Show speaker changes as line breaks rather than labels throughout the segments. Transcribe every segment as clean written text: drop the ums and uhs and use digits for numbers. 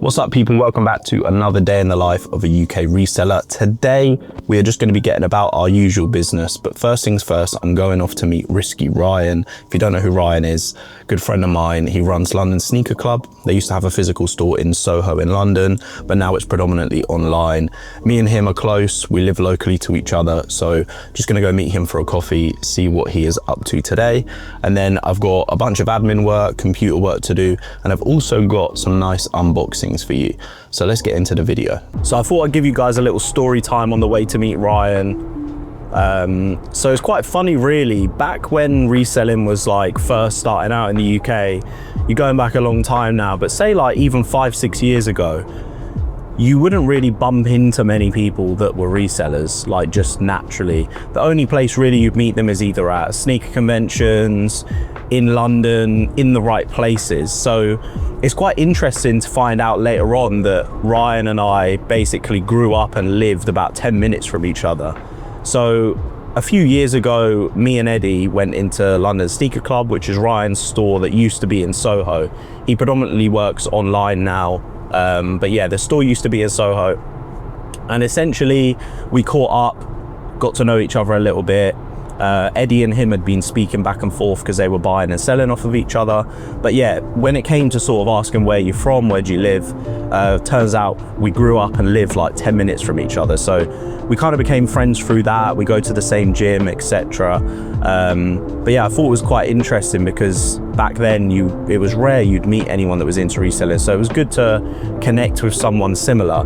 What's up, people? Welcome back to another day in the life of a UK reseller. Today, we are just going to be getting about our usual business, but first things first, I'm going off to meet Risky Ryan. If you don't know who Ryan is, good friend of mine. He runs London Sneaker Club. They used to have a physical store in Soho in London, but now it's predominantly online. Me and him are close. We live locally to each other, so just going to go meet him for a coffee, see what he is up to today. And then I've got a bunch of admin work, computer work to do, and I've also got some nice unboxings for you. So let's get into the video. So I thought I'd give you guys a little story time on the way to meet Ryan. So it's quite funny really. Back when reselling was like first starting out in the UK, you're going back a long time now, but say like even 5-6 years ago, you wouldn't really bump into many people that were resellers, like just naturally. The only place really you'd meet them is either at sneaker conventions, in London, in the right places. So it's quite interesting to find out later on that Ryan and I basically grew up and lived about 10 minutes from each other. So a few years ago, me and Eddie went into London Sneaker Club, which is Ryan's store that used to be in Soho. He predominantly works online now, but yeah, the store used to be in Soho. And essentially we caught up, got to know each other a little bit. Eddie and him had been speaking back and forth because they were buying and selling off of each other. But yeah, when it came to sort of asking where you're from, where do you live, turns out we grew up and lived like 10 minutes from each other. So we kind of became friends through that. We go to the same gym, etc. But yeah, I thought it was quite interesting because back then it was rare you'd meet anyone that was into reselling. So it was good to connect with someone similar.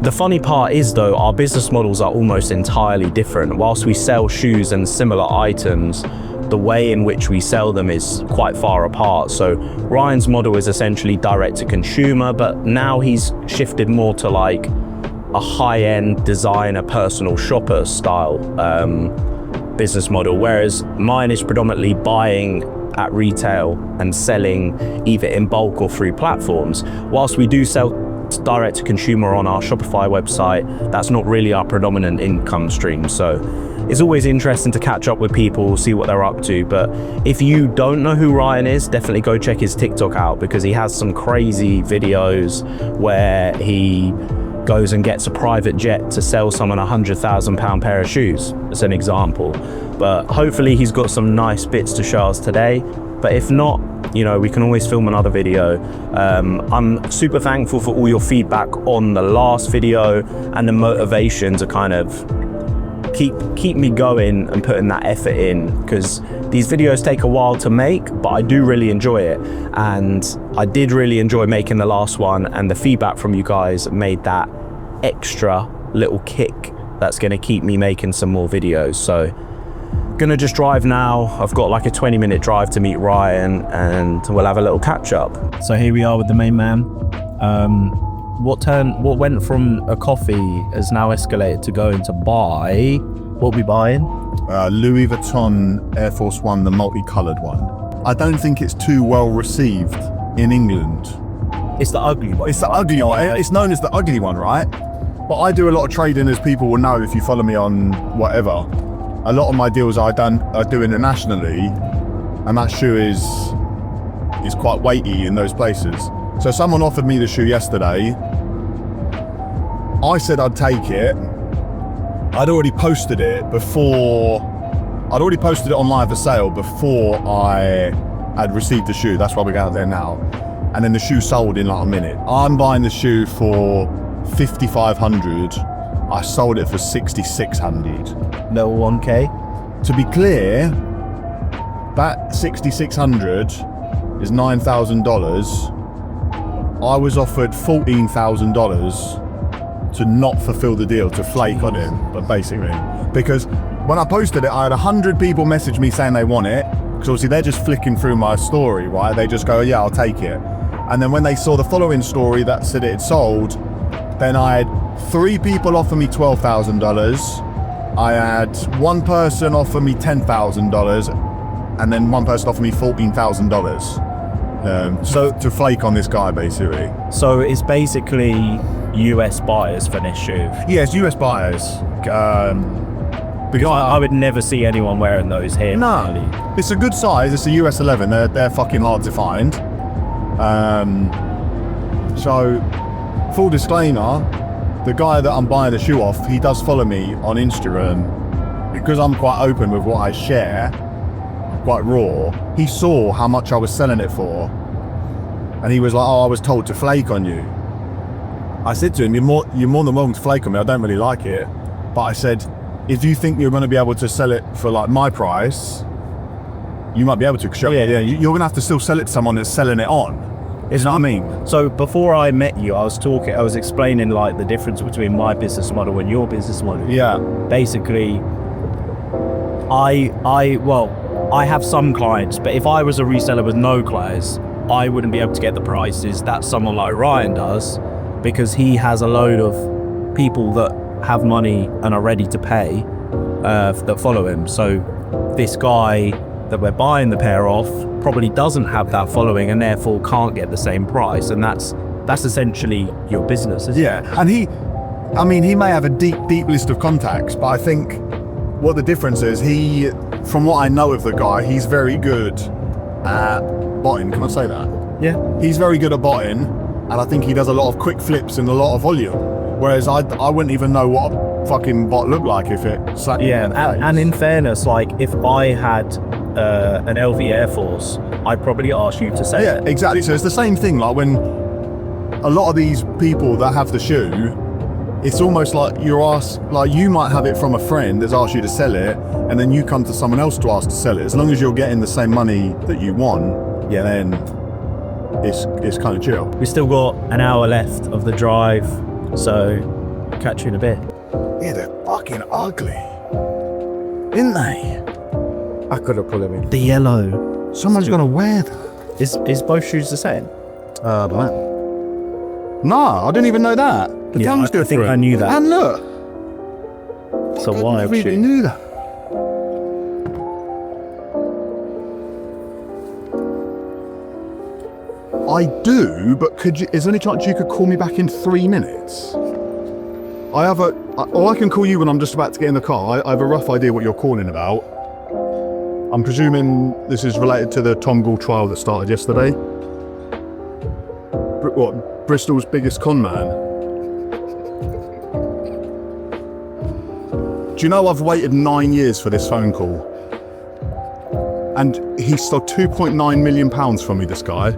The funny part is though, our business models are almost entirely different. Whilst we sell shoes and similar items, the way in which we sell them is quite far apart. So Ryan's model is essentially direct to consumer, but now he's shifted more to like a high-end designer, personal shopper style business model, whereas mine is predominantly buying at retail and selling either in bulk or through platforms. Whilst we do sell direct to consumer on our Shopify website, that's not really our predominant income stream. So it's always interesting to catch up with people, see what they're up to. But if you don't know who Ryan is, definitely go check his TikTok out because he has some crazy videos where he goes and gets a private jet to sell someone a £100,000 pair of shoes, as an example. But hopefully he's got some nice bits to show us today. But if not, you know, we can always film another video. I'm super thankful for all your feedback on the last video and the motivation to kind of keep me going and putting that effort in, because these videos take a while to make, but I do really enjoy it. And I did really enjoy making the last one, and the feedback from you guys made that extra little kick that's gonna keep me making some more videos. So gonna just drive now. I've got like a 20-minute drive to meet Ryan and we'll have a little catch up. So here we are with the main man. What went from a coffee has now escalated to going to buy. What we buying?
Louis Vuitton Air Force One, the multicolored one. I don't think it's too well received in England.
It's the ugly one.
It's the ugly one. It's known as the ugly one, right? But I do a lot of trading, as people will know if you follow me on whatever. A lot of my deals I do internationally, and that shoe is quite weighty in those places. So someone offered me the shoe yesterday. I said I'd take it. I'd already posted it online for sale before I had received the shoe. That's why we're going there now. And then the shoe sold in like a minute. I'm buying the shoe for $5,500. I sold it for $6,600.
No 1K?
To be clear, that $6,600 is $9,000. I was offered $14,000 to not fulfill the deal, to flake on it, but basically. Because when I posted it, I had 100 people message me saying they want it, because obviously they're just flicking through my story, right? They just go, yeah, I'll take it. And then when they saw the following story that said it had sold, then I had 3 people offer me $12,000. I had one person offer me $10,000, and then one person offer me $14,000. So to flake on this guy, basically.
So it's basically US buyers for this shoe.
Yeah, it's US buyers.
Because I would never see anyone wearing those here.
No, really. It's a good size. It's a US 11. They're fucking hard to find. So full disclaimer, the guy that I'm buying the shoe off, he does follow me on Instagram. Because I'm quite open with what I share, quite raw, he saw how much I was selling it for. And he was like, oh, I was told to flake on you. I said to him, you're more than welcome to flake on me, I don't really like it. But I said, if you think you're going to be able to sell it for like my price, you might be able to. You're going to have to still sell it to someone that's selling it on. Isn't what I mean?
So before I met you, I was explaining like the difference between my business model and your business model.
Yeah.
Basically, I have some clients, but if I was a reseller with no clients, I wouldn't be able to get the prices that someone like Ryan does, because he has a load of people that have money and are ready to pay that follow him. So this guy that we're buying the pair off probably doesn't have that following and therefore can't get the same price, and that's essentially your business, isn't it?
Yeah, and he may have a deep list of contacts, but I think what the difference is, from what I know of the guy, he's very good at botting. Can I say that?
Yeah.
He's very good at botting, and I think he does a lot of quick flips and a lot of volume. Whereas I wouldn't even know what a fucking bot looked like if it sat.
Yeah, and in fairness, like if I had an LV Air Force, I'd probably ask you to say.
Yeah, exactly. So it's the same thing. Like when a lot of these people that have the shoe, it's almost like you're asked, like you might have it from a friend that's asked you to sell it, and then you come to someone else to ask to sell it. As long as you're getting the same money that you want,
yeah,
then it's kind of chill.
We still got an hour left of the drive, so catch you in a bit.
Yeah, they're fucking ugly, isn't they?
I could have pulled him in.
The yellow.
Someone's gonna wear that.
Is both shoes the same?
No, I didn't even know that. The
Yeah,
tongue's
I think I knew that.
And look,
So
I
why
really
shoe?
knew that. I do, but is there any chance you could call me back in 3 minutes? Or I can call you when I'm just about to get in the car. I have a rough idea what you're calling about. I'm presuming this is related to the Tom Gall trial that started yesterday. What, Bristol's biggest con man? Do you know I've waited 9 years for this phone call? And he stole £2.9 million from me, this guy.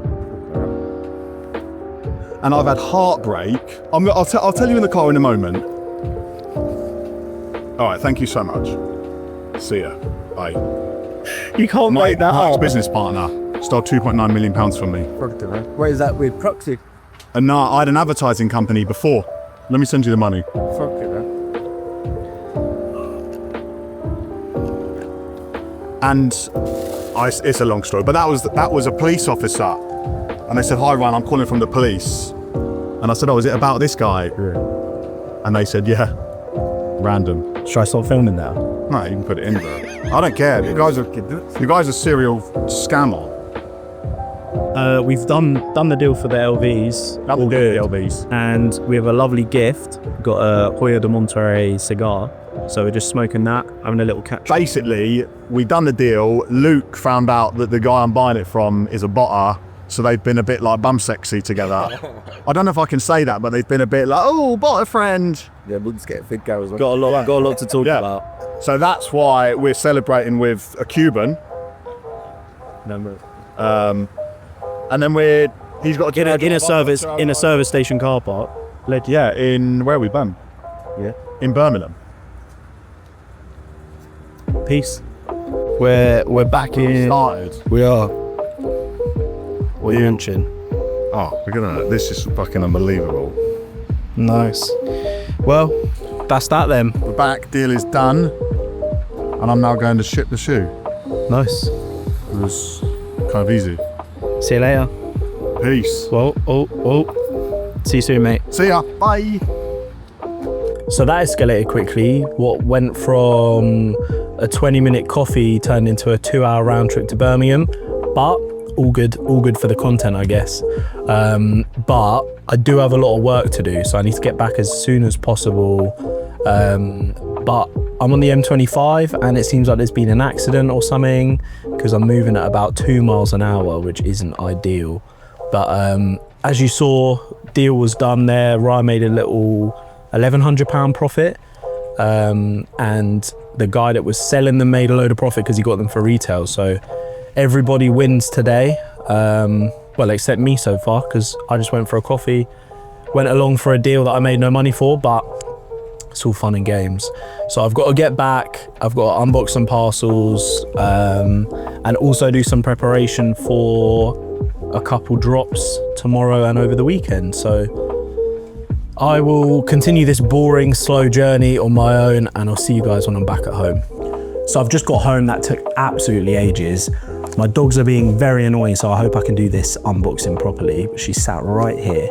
And I've had heartbreak. I'll tell you in the car in a moment. All right, thank you so much. See ya. Bye.
You can't make that
My
up.
business partner stole £2.9 million from me.
What is that with proxy?
And no, I had an advertising company before. Let me send you the money.
Fuck it, man.
And it's a long story, but that was a police officer. And they said, hi Ryan, I'm calling from the police. And I said, oh, is it about this guy? Yeah. And they said, yeah, random.
Should I start filming now?
No, you can put it in there. I don't care. You guys are serial scammer.
We've done the deal for the LVs.
All good. LVs.
And we have a lovely gift. We've got a Hoya de Monterrey cigar. So we're just smoking that, having a little catch.
Basically, we done the deal. Luke found out that the guy I'm buying it from is a botter. So they've been a bit like bum sexy together. I don't know if I can say that, but they've been a bit like, oh, botter friend.
Yeah, we'll just get a big go as well.
Got a lot to talk about.
So that's why we're celebrating with a Cuban.
Number.
And then he's got
In a service station car park.
Yeah, in where are we, Birmingham?
Yeah.
In Birmingham.
Peace. We're back in.
Started.
We are. What are you inching?
Oh, this is fucking unbelievable.
Nice. Well, that's that then.
We're back, deal is done. And I'm now going to ship the shoe.
Nice.
It was kind of easy.
See you later.
Peace.
Well, see you soon, mate.
See ya. Bye.
So that escalated quickly. What went from a 20-minute coffee turned into a 2-hour round trip to Birmingham, but all good for the content, I guess. But I do have a lot of work to do, so I need to get back as soon as possible. But I'm on the M25 and it seems like there's been an accident or something, because I'm moving at about 2 miles an hour, which isn't ideal. But as you saw, deal was done there. Ryan made a little £1,100 profit. And the guy that was selling them made a load of profit because he got them for retail. So everybody wins today. Well, except me so far, because I just went for a coffee, went along for a deal that I made no money for, but it's all fun and games. So I've got to get back, I've got to unbox some parcels, and also do some preparation for a couple drops tomorrow and over the weekend. So I will continue this boring, slow journey on my own, and I'll see you guys when I'm back at home. So I've just got home. That took absolutely ages. My dogs are being very annoying, so I hope I can do this unboxing properly. She sat right here.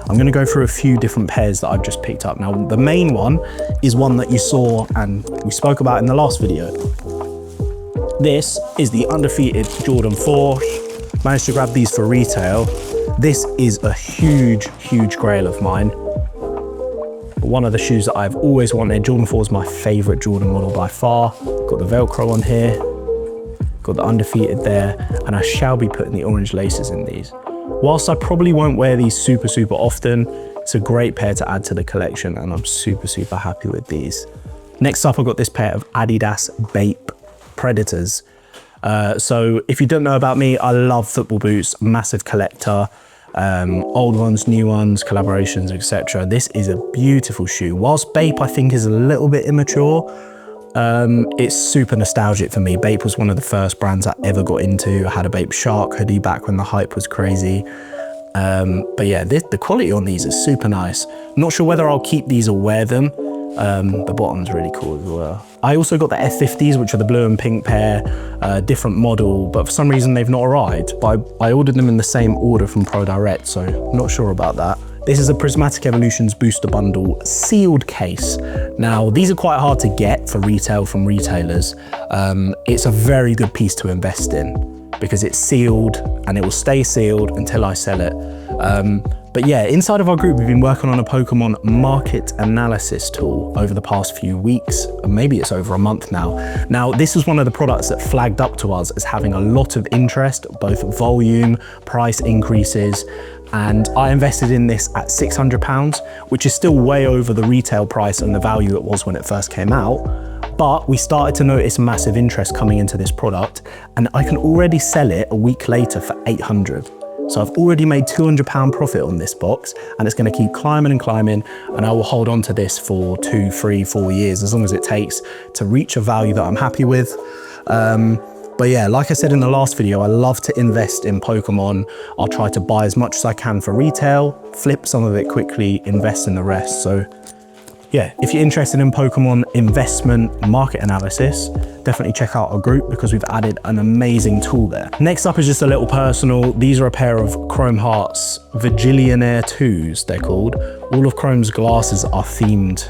I'm gonna go through a few different pairs that I've just picked up. Now, the main one is one that you saw and we spoke about in the last video. This is the undefeated Jordan 4. Managed to grab these for retail. This is a huge, huge grail of mine. One of the shoes that I've always wanted. Jordan 4 is my favorite Jordan model by far. Got the Velcro on here. Got the undefeated there, and I shall be putting the orange laces in these. Whilst I probably won't wear these super often, it's a great pair to add to the collection, and I'm super happy with these. Next up, I've got this pair of Adidas Bape Predators. So if you don't know about me, I love football boots, massive collector, old ones, new ones, collaborations, etc. This is a beautiful shoe. Whilst Bape I think is a little bit immature, it's super nostalgic for me. Bape was one of the first brands I ever got into. I had a Bape Shark hoodie back when the hype was crazy. But yeah, the quality on these is super nice. Not sure whether I'll keep these or wear them. The bottom's really cool as well. I also got the F50s, which are the blue and pink pair, different model, but for some reason they've not arrived. But I ordered them in the same order from Pro Direct, so not sure about that. This is a Prismatic Evolutions Booster Bundle sealed case. Now, these are quite hard to get for retail from retailers. It's a very good piece to invest in because it's sealed and it will stay sealed until I sell it. But yeah, inside of our group, we've been working on a Pokemon market analysis tool over the past few weeks, and maybe it's over a month now. Now, this is one of the products that flagged up to us as having a lot of interest, both volume, price increases, and I invested in this at £600, which is still way over the retail price and the value it was when it first came out. But we started to notice massive interest coming into this product, and I can already sell it a week later for 800. So I've already made £200 profit on this box, and it's gonna keep climbing and climbing, and I will hold on to this for 2, 3, 4 years, as long as it takes to reach a value that I'm happy with. But yeah, like I said in the last video, I love to invest in Pokemon. I'll try to buy as much as I can for retail, flip some of it quickly, invest in the rest. So yeah, if you're interested in Pokemon investment market analysis, definitely check out our group because we've added an amazing tool there. Next up is just a little personal. These are a pair of Chrome Hearts Virgillionaire 2s, they're called. All of Chrome's glasses are themed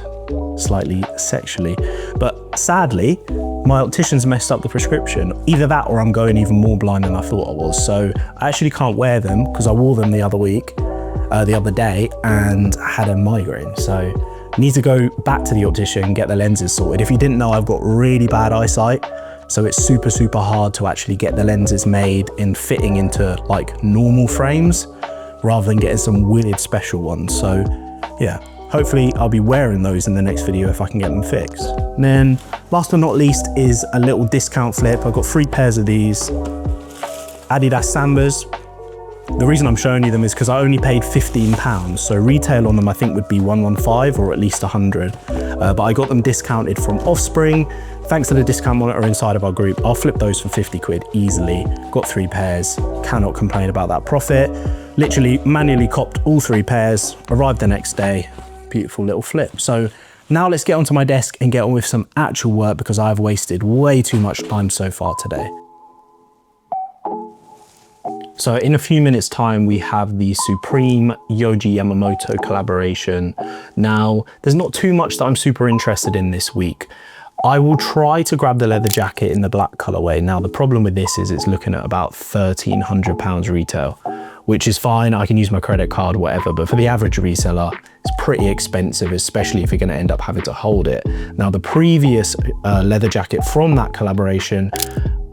slightly sexually, but sadly, my optician's messed up the prescription. Either that or I'm going even more blind than I thought I was. So I actually can't wear them because I wore them the other day and had a migraine. So need to go back to the optician, get the lenses sorted. If you didn't know, I've got really bad eyesight, so it's super hard to actually get the lenses made in fitting into like normal frames rather than getting some weird special ones. So yeah, hopefully I'll be wearing those in the next video if I can get them fixed. And then last but not least is a little discount flip. I've got 3 pairs of these Adidas Sambas. The reason I'm showing you them is because I only paid £15, so retail on them I think would be 115 or at least 100, but I got them discounted from Offspring thanks to the discount monitor inside of our group. I'll flip those for 50 quid easily. Got 3 pairs, cannot complain about that profit. Literally manually copped all 3 pairs, arrived the next day, beautiful little flip. So now let's get onto my desk and get on with some actual work because I've wasted way too much time so far today. So in a few minutes time, we have the Supreme Yohji Yamamoto collaboration. Now, there's not too much that I'm super interested in this week. I will try to grab the leather jacket in the black colorway. Now, the problem with this is it's looking at about £1,300 retail, which is fine. I can use my credit card, whatever, but for the average reseller, it's pretty expensive, especially if you're gonna end up having to hold it. Now, the previous leather jacket from that collaboration,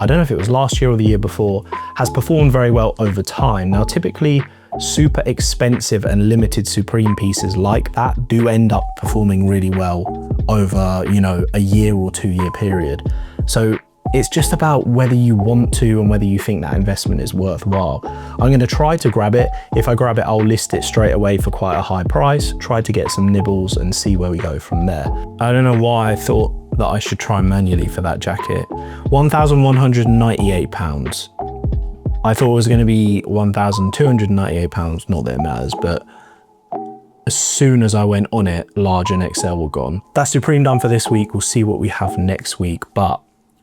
I don't know if it was last year or the year before, has performed very well over time. Now, typically super expensive and limited Supreme pieces like that do end up performing really well over, you know, a year or 2 year period. So it's just about whether you want to and whether you think that investment is worthwhile. I'm going to try to grab it. If I grab it, I'll list it straight away for quite a high price, try to get some nibbles and see where we go from there. I don't know why I thought that I should try manually for that jacket. £1,198. I thought it was going to be £1,298, not that it matters, but as soon as I went on it, large and XL were gone. That's Supreme done for this week. We'll see what we have next week, but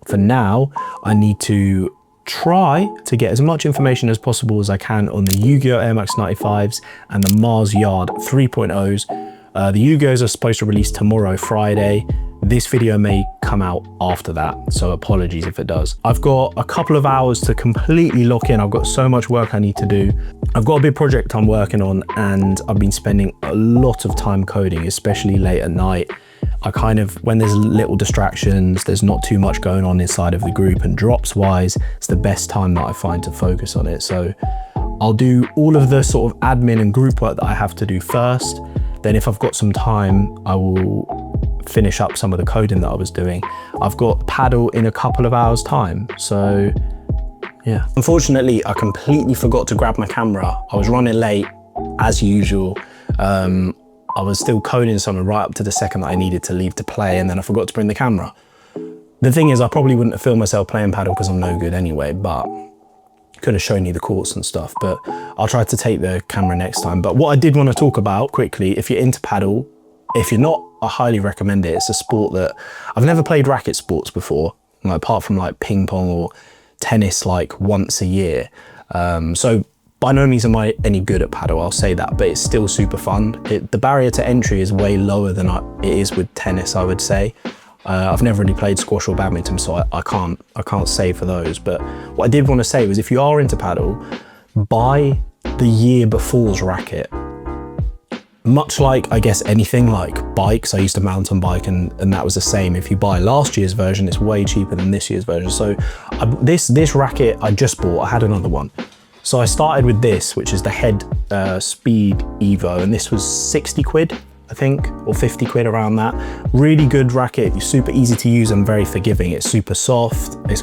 for now, I need to try to get as much information as possible as I can on the Yu-Gi-Oh! Air Max 95s and the Mars Yard 3.0s. The Yu-Gi-Ohs are supposed to release tomorrow, Friday. This video may come out after that, so apologies if it does. I've got a couple of hours to completely lock in. I've got so much work I need to do. I've got a big project I'm working on, and I've been spending a lot of time coding, especially late at night. I kind of, when there's little distractions, there's not too much going on inside of the group, and drops wise, it's the best time that I find to focus on it. So I'll do all of the sort of admin and group work that I have to do first. Then if I've got some time, I will finish up some of the coding that I was doing. I've got Padel in a couple of hours time. So yeah. Unfortunately, I completely forgot to grab my camera. I was running late as usual. I was still coding something right up to the second that I needed to leave to play, and then I forgot to bring the camera. The thing is, I probably wouldn't have filmed myself playing Padel because I'm no good anyway, but could have shown you the courts and stuff, but I'll try to take the camera next time. But what I did want to talk about quickly, if you're into Padel, if you're not, I highly recommend it. It's a sport that I've never played racket sports before, like, apart from like ping pong or tennis like once a year. So by no means am I any good at Padel, I'll say that, but it's still super fun. The barrier to entry is way lower than it is with tennis, I would say. I've never really played squash or badminton, so I can't say for those. But what I did want to say was, if you are into Padel, buy the year before's racket. Much like, I guess, anything like bikes, I used to mountain bike, and that was the same. If you buy last year's version, it's way cheaper than this year's version. So this racket I just bought, I had another one. So I started with this, which is the Head Speed Evo, and this was 60 quid, I think, or 50 quid, around that. Really good racket, it's super easy to use and very forgiving. It's super soft, it's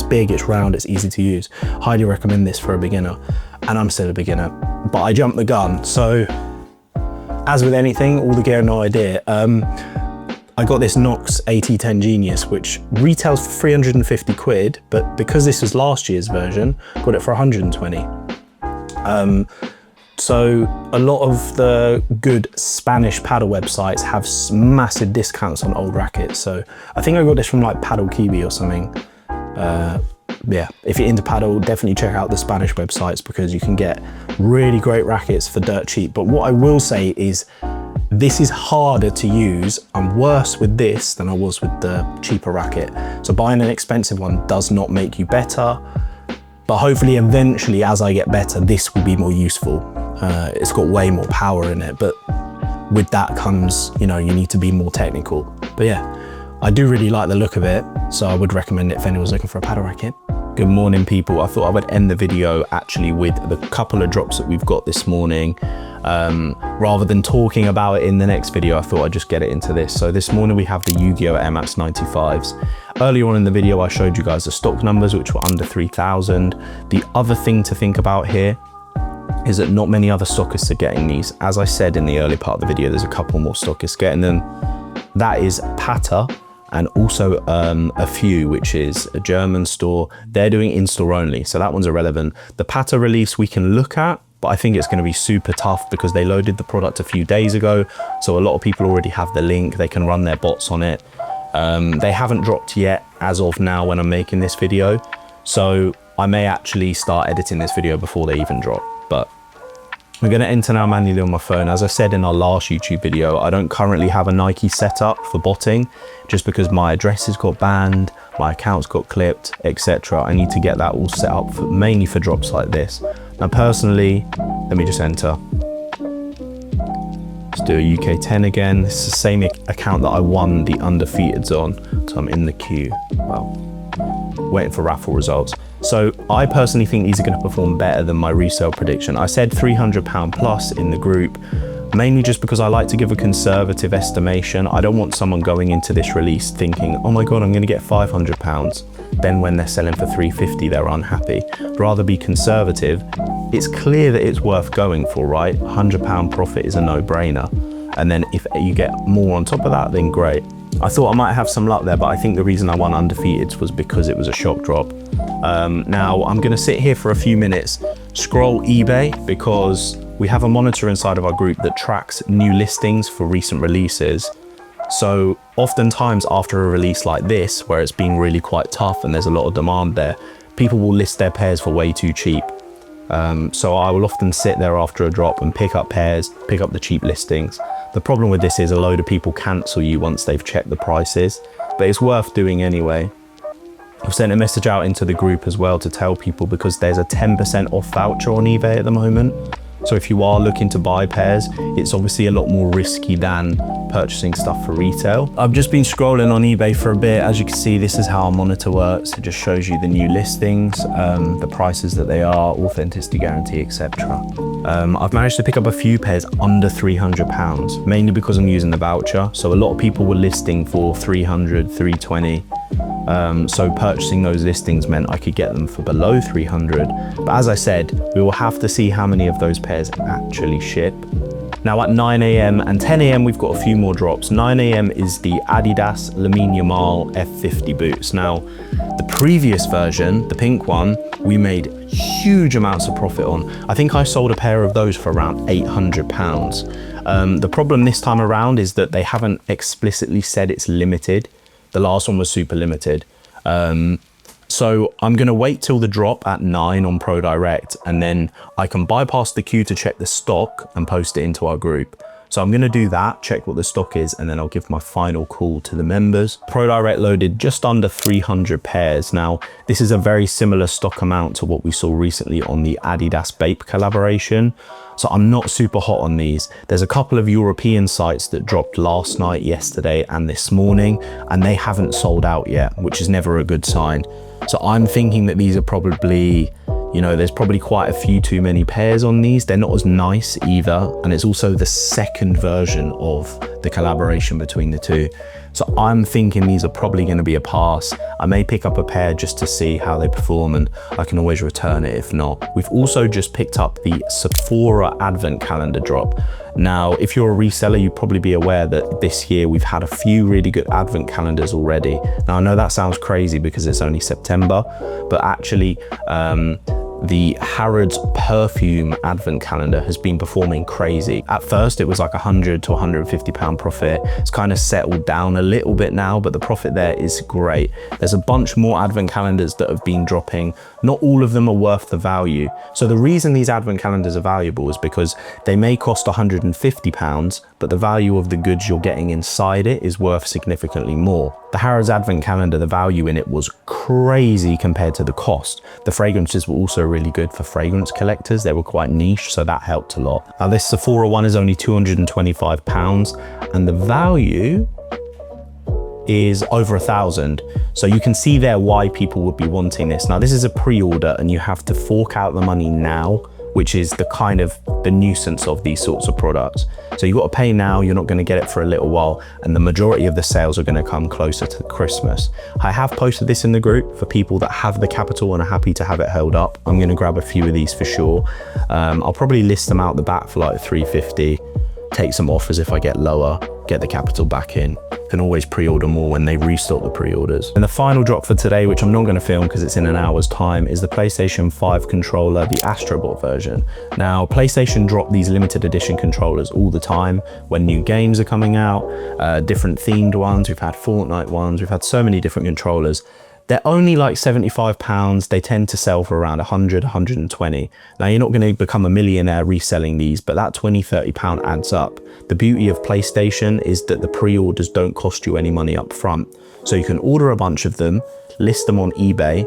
big, it's round, it's easy to use. Highly recommend this for a beginner, and I'm still a beginner, but I jumped the gun. So as with anything, all the gear, no idea. I got this Nox AT10 Genius, which retails for 350 quid, but because this was last year's version, got it for 120. So a lot of the good Spanish paddle websites have massive discounts on old rackets. So I think I got this from like Padel Kiwi or something. Yeah, if you're into Padel, definitely check out the Spanish websites, because you can get really great rackets for dirt cheap. But what I will say is, this is harder to use. I'm worse with this than I was with the cheaper racket. So buying an expensive one does not make you better, but hopefully eventually, as I get better, this will be more useful. It's got way more power in it, but with that comes, you know, you need to be more technical. But yeah, I do really like the look of it, so I would recommend it if anyone's looking for a paddle racket. Good morning, people. I thought I would end the video actually with the couple of drops that we've got this morning. Rather than talking about it in the next video, I thought I'd just get it into this. So this morning we have the Yu-Gi-Oh! Air Max 95s. Earlier on in the video, I showed you guys the stock numbers, which were under 3,000. The other thing to think about here is that not many other stockists are getting these. As I said in the early part of the video, there's a couple more stockists getting them. That is Pata, and also a Few, which is a German store. They're doing in-store only, so that one's irrelevant. The Pata release we can look at, but I think it's going to be super tough because they loaded the product a few days ago, so a lot of people already have the link. They can run their bots on it. They haven't dropped yet as of now when I'm making this video, so I may actually start editing this video before they even drop. But we're going to enter now manually on my phone. As I said in our last YouTube video, I don't currently have a Nike setup for botting, just because my addresses got banned, my accounts got clipped, etc. I need to get that all set up mainly for drops like this. Now personally, let me just enter. Let's do a UK 10 again. This is the same account that I won the undefeateds on, so I'm in the queue. Well, waiting for raffle results.
So I personally think these are going to perform better than my resale prediction. I said £300 plus in the group, mainly just because I like to give a conservative estimation. I don't want someone going into this release thinking, oh my God, I'm going to get £500. Then when they're selling for 350, they're unhappy. Rather be conservative. It's clear that it's worth going for, right? £100 profit is a no-brainer. And then if you get more on top of that, then great. I thought I might have some luck there, but I think the reason I won undefeated was because it was a shock drop. Now I'm gonna sit here for a few minutes, scroll eBay, because we have a monitor inside of our group that tracks new listings for recent releases. So oftentimes after a release like this, where it's been really quite tough and there's a lot of demand there, people will list their pairs for way too cheap. So I will often sit there after a drop and pick up pairs, pick up the cheap listings. The problem with this is a load of people cancel you once they've checked the prices, but it's worth doing anyway. I've sent a message out into the group as well to tell people, because there's a 10% off voucher on eBay at the moment. So if you are looking to buy pairs, it's obviously a lot more risky than purchasing stuff for retail. I've just been scrolling on eBay for a bit. As you can see, this is how our monitor works. It just shows you the new listings, the prices that they are, authenticity guarantee, etc. I've managed to pick up a few pairs under £300, mainly because I'm using the voucher. So a lot of people were listing for 300, 320. So purchasing those listings meant I could get them for below 300. But as I said, we will have to see how many of those pairs actually ship. Now at 9 AM and 10 AM, we've got a few more drops. 9 AM is the Adidas Lamine Yamal F50 boots. Now, the previous version, the pink one, we made huge amounts of profit on. I think I sold a pair of those for around £800. The problem this time around is that they haven't explicitly said it's limited. The last one was super limited. So I'm gonna wait till the drop at 9 on Pro Direct, and then I can bypass the queue to check the stock and post it into our group. So I'm gonna do that, check what the stock is, and then I'll give my final call to the members. Pro Direct loaded just under 300 pairs. Now, this is a very similar stock amount to what we saw recently on the Adidas Bape collaboration. So I'm not super hot on these. There's a couple of European sites that dropped last night, yesterday, and this morning, and they haven't sold out yet, which is never a good sign. So I'm thinking that these are probably, you know, there's probably quite a few too many pairs on these. They're not as nice either. And it's also the second version of the collaboration between the two. So I'm thinking these are probably going to be a pass. I may pick up a pair just to see how they perform, and I can always return it if not. We've also just picked up the Sephora Advent Calendar drop. Now, if you're a reseller, you'd probably be aware that this year we've had a few really good Advent calendars already. Now, I know that sounds crazy because it's only September, but actually, the Harrods perfume advent calendar has been performing crazy. At first, it was like £100 to £150 profit. It's kind of settled down a little bit now, but the profit there is great. There's a bunch more advent calendars that have been dropping. Not all of them are worth the value. So the reason these advent calendars are valuable is because they may cost £150, but the value of the goods you're getting inside it is worth significantly more. The Harrods advent calendar, the value in it was crazy compared to the cost. The fragrances were also really good for fragrance collectors. They were quite niche, so that helped a lot. Now this Sephora one is only £225, and the value is over £1,000. So you can see there why people would be wanting this. Now this is a pre-order and you have to fork out the money now, which is the kind of the nuisance of these sorts of products. So you've got to pay now, you're not going to get it for a little while, and the majority of the sales are going to come closer to Christmas. I have posted this in the group for people that have the capital and are happy to have it held up. I'm going to grab a few of these for sure. I'll probably list them out the back for like 350, take some offers if I get lower, get the capital back in. Can always pre-order more when they restock the pre-orders. And the final drop for today, which I'm not going to film because it's in an hour's time, is the PlayStation 5 controller, the Astrobot version. Now, PlayStation drop these limited edition controllers all the time when new games are coming out, different themed ones. We've had Fortnite ones. We've had so many different controllers. They're only like £75. They tend to sell for around 100, 120. Now you're not going to become a millionaire reselling these, but that 20, £30 adds up. The beauty of PlayStation is that the pre-orders don't cost you any money up front. So you can order a bunch of them, list them on eBay,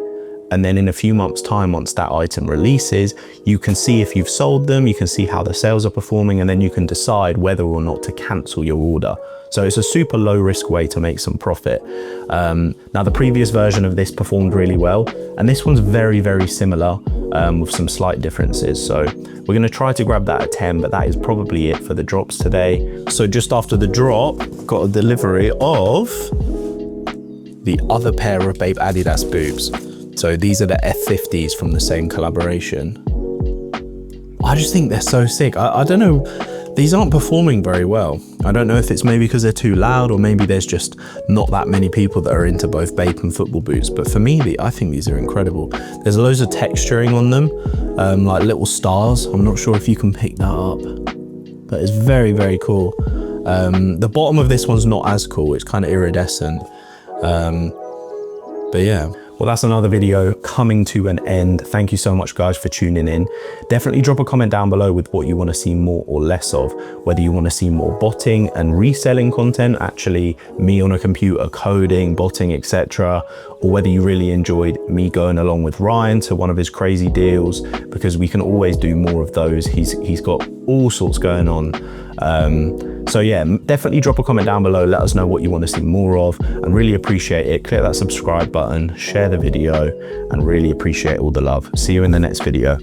And then in a few months' time, once that item releases, you can see if you've sold them, you can see how the sales are performing, and then you can decide whether or not to cancel your order. So it's a super low risk way to make some profit. Now the previous version of this performed really well, and this one's very, very similar with some slight differences. So we're gonna try to grab that at 10, but that is probably it for the drops today. So just after the drop, got a delivery of the other pair of Babe Adidas boobs. So these are the F50s from the same collaboration. I just think they're so sick. I don't know, these aren't performing very well. I don't know if it's maybe because they're too loud, or maybe there's just not that many people that are into both Bape and football boots. But for me, I think these are incredible. There's loads of texturing on them, like little stars. I'm not sure if you can pick that up, but it's very, very cool. The bottom of this one's not as cool. It's kind of iridescent. But yeah. Well, that's another video coming to an end. Thank you so much, guys, for tuning in. Definitely drop a comment down below with what you want to see more or less of, whether you want to see more botting and reselling content, actually me on a computer coding, botting, etc., or whether you really enjoyed me going along with Ryan to one of his crazy deals, because we can always do more of those. He's got all sorts going on. So yeah, definitely drop a comment down below. Let us know what you want to see more of, and really appreciate it. Click that subscribe button, share the video, and really appreciate all the love. See you in the next video.